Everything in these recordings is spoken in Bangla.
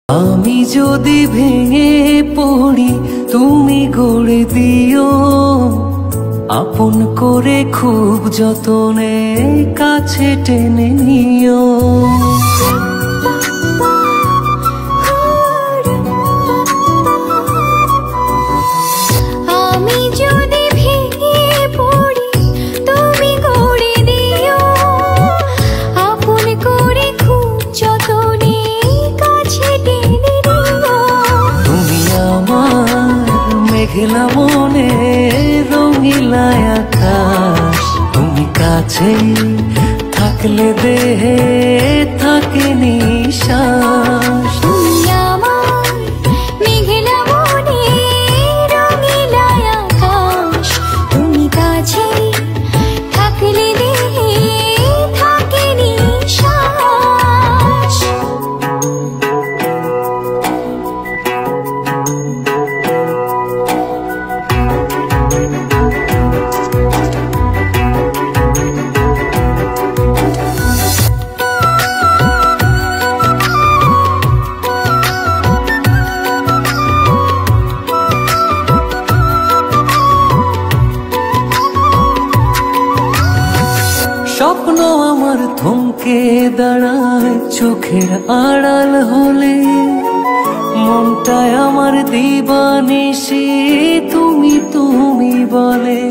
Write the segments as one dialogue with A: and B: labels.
A: আমি যদি ভেঙে পড়ি তুমি গড়ে দিও, আপন করে খুব যতনে কাছে টেনে নিও।
B: আমি যদি ভেঙে পড়ি তুমি গড়ে দিও, আপন করে খুব যতনে কাছে টেনে নিও।
A: তুমি আমার মেঘলা মনে রঙিলা আকাশ, তুমি কাছে থাকলে দেহে থাকে নিশ্বাস।
B: তুমি আমার মেঘলা মনে রঙিলা আকাশ, তুমি কাছে থাকলে দেহে থাকে নিশ্বাস।
A: স্বপ্ন আমার থমকে দাঁড়ায় চোখের আড়াল হলে, মনটায় আমার দিবানিশি তুমি তুমি বলে।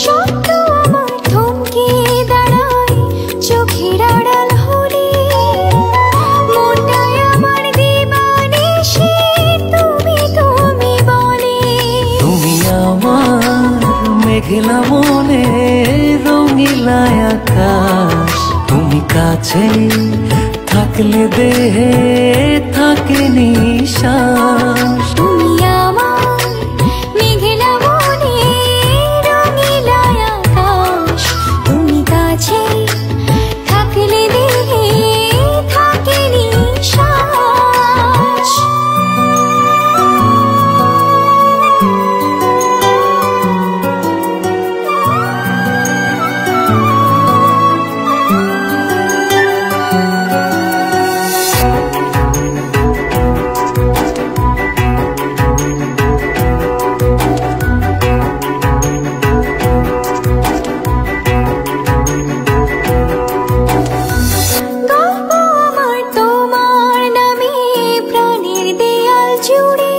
B: স্বপ্ন আমার থমকে দাঁড়ায় চোখের আড়াল হলে, মনটায় আমার দিবানিশি তুমি তুমি বলে।
A: তুমি আমার মেঘলা মনে রঙিলা আকাশ, তুমি কাছে থাকলে দেহে থাকে নিশ্বাস।
B: তুমি আমার মেঘলা মনে রঙিলা আকাশ, তুমি কাছে থাকলে দেহে থাকে নিশ্বাস। গল্প আমার তোমার নামে প্রাণের দেয়াল জুড়ে,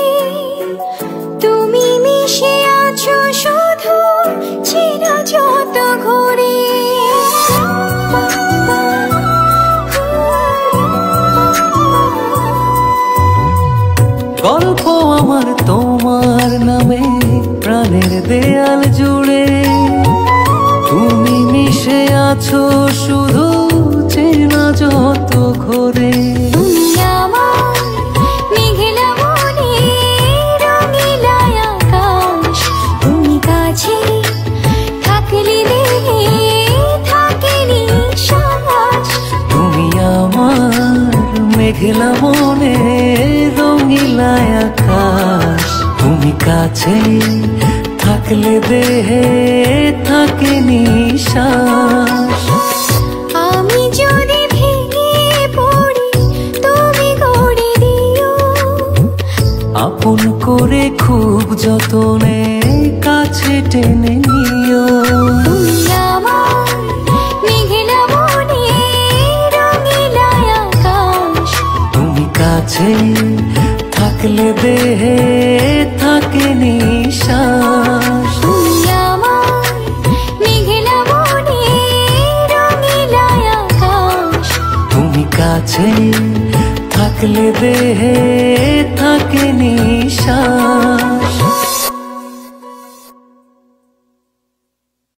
B: তুমি মিশে আছো শুধু চেনা যত ঘুরে।
A: গল্প আমার তোমার নামে প্রাণের দেয়াল জুড়ে, তুমি মিশে আছো শুধু চেনা যত ঘরে।
B: তুমি আমার মেঘলা মনে রঙিলা আকাশ, তুমি কাছে থাকলে দেহে থাকে নিশ্বাস।
A: তুমি আমার মেঘলা মনে রঙিলা আকাশ, তুমি কাছে থাকলে দেহে থাকে নিশ্বাস।
B: আমি যদি ভেঙে পড়ি তুমি গড়ে দিও,
A: আপন করে খুব যতনে কাছে টেনে নিও।
B: তুমি আমার মেঘলা মনে রঙিলা আকাশ,
A: তুমি কাছে থাকলে দেহে থাকে নিশ্বাস।
B: তুমি আমার মেঘলা মনে রঙিলা আকাশ,
A: তুমি কাছে থাকলে দেহে থাকে নিশ্বাস।